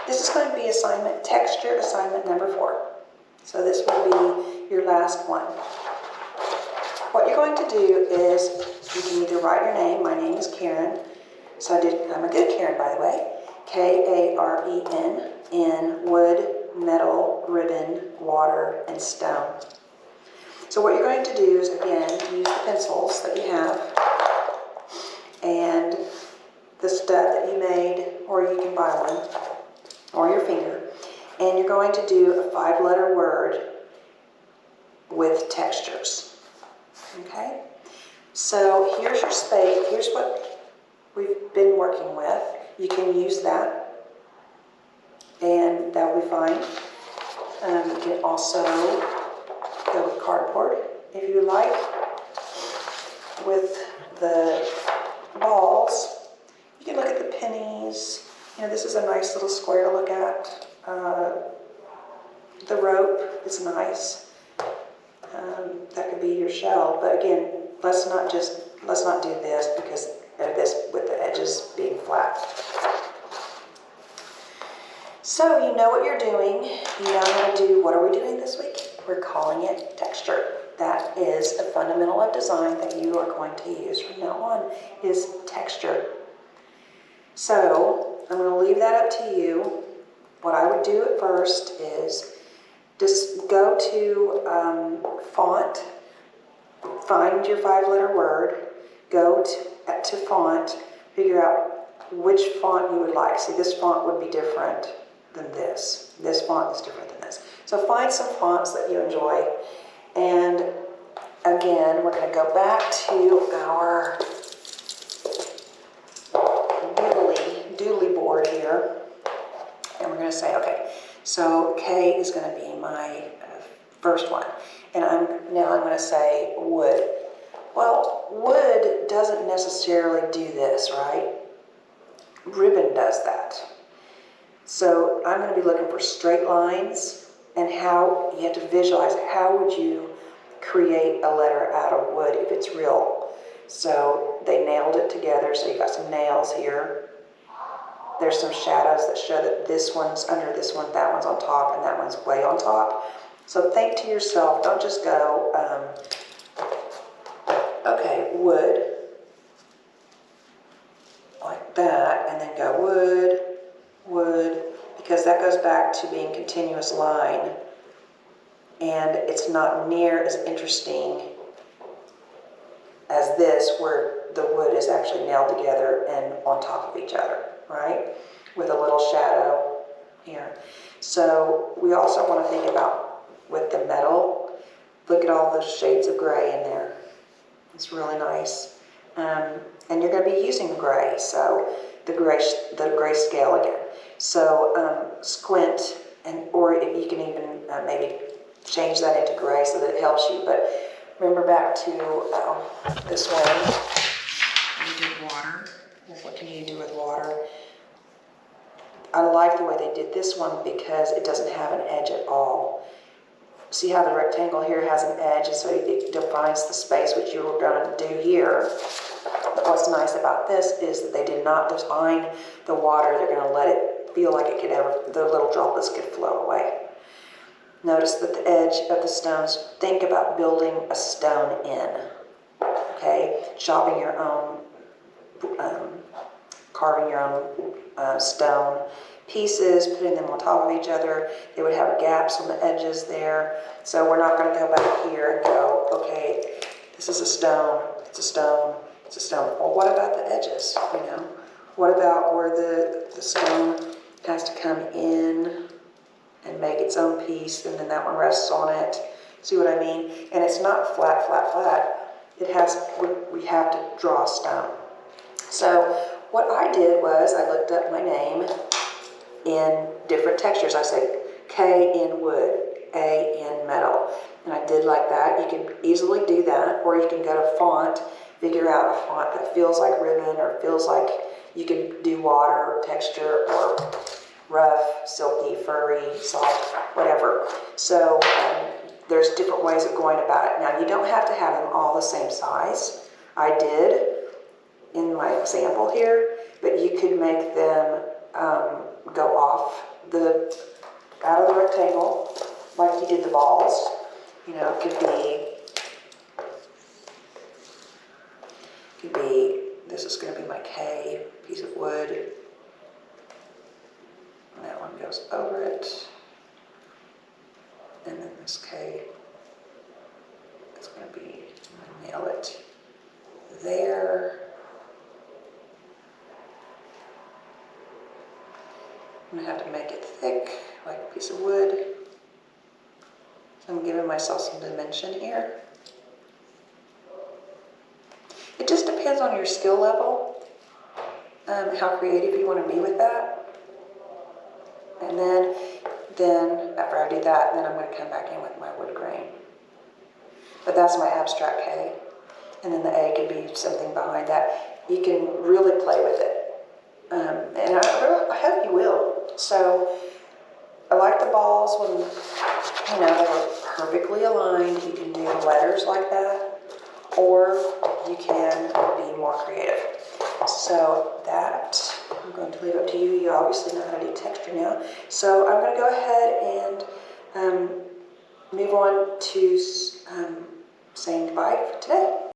This is going to be assignment, texture assignment number 4. So this will be your last one. What you're going to do is you can either write your name. My name is Karen. So I'm a good Karen, by the way. K-A-R-E-N, in wood, metal, ribbon, water, and stone. So what you're going to do is, again, use the pencils that you have and the stud that you made, or you can buy one, or your finger. And you're going to do a 5-letter word with textures. Okay? So here's your spade. Here's what we've been working with. You can use that, and that will be fine. You can also go with cardboard if you like. With the balls, you can look at the pennies. You know, this is a nice little square to look at. The rope is nice. That could be your shell, but again, let's not do this because of this with the edges being flat. So you know what you're doing. You know how to do, what are we doing this week? We're calling it texture. That is a fundamental of design that you are going to use from now on, is texture. So I'm going to leave that up to you. What I would do at first is just go to font, find your 5-letter word, go to font, figure out which font you would like. See, this font would be different than this. This font is different than this. So find some fonts that you enjoy. And again, we're going to go back to our doodly board here. And we're going to say, okay, so K is going to be my first one. And now I'm going to say wood. Well, wood doesn't necessarily do this, right? Ribbon does that. So I'm going to be looking for straight lines, and how you have to visualize how would you create a letter out of wood if it's real. So they nailed it together, so you got some nails here. There's some shadows that show that this one's under this one, that one's on top, and that one's way on top. So think to yourself, don't just go, okay, wood, like that, and then go wood, wood, because that goes back to being continuous line, and it's not near as interesting as this, where the wood is actually nailed together and on top of each other, right? With a little shadow here. So we also want to think about with the metal, look at all those shades of gray in there. It's really nice. And you're going to be using gray, so the gray scale again. So squint, or you can even maybe change that into gray so that it helps you. But remember back to this one. You did water. What can you do with water? I like the way they did this one because it doesn't have an edge at all. See how the rectangle here has an edge, and so it defines the space which you were going to do here. But what's nice about this is that they did not define the water. They're going to let it feel like it could the little droplets could flow away. Notice that the edge of the stones, think about building a stone in, okay? Chopping your own, carving your own stone pieces, putting them on top of each other. They would have gaps on the edges there. So we're not going to go back here and go, okay, this is a stone, it's a stone, it's a stone. Well, what about the edges, you know? What about where the stone has to come in and make its own piece, and then that one rests on it? See what I mean? And it's not flat, flat, flat. It has, we have to draw a stone. So what I did was I looked up my name in different textures. I said K in wood, A in metal. And I did like that. You can easily do that, or you can go to font, figure out a font that feels like ribbon or feels like you can do water or texture or rough, silky, furry, soft, whatever. So there's different ways of going about it. Now, you don't have to have them all the same size. I did in my example here, but you could make them go off out of the rectangle, like you did the balls. You know, it could be, this is going to be my K piece of wood. And that one goes over it. And then this K is going to be, I'm going to nail it there. I'm going to have to make it thick, like a piece of wood. So I'm giving myself some dimension here. It just depends on your skill level, how creative you want to be with that. And then after I do that, then I'm going to come back in with my wood grain. But that's my abstract K. And then the A could be something behind that. You can really play with it. And I hope you will. So I like the balls when, you know, they were perfectly aligned. You can do letters like that, or you can be more creative. So that, I'm going to leave up to you. You obviously know how to do texture now. So I'm going to go ahead and move on to saying goodbye for today.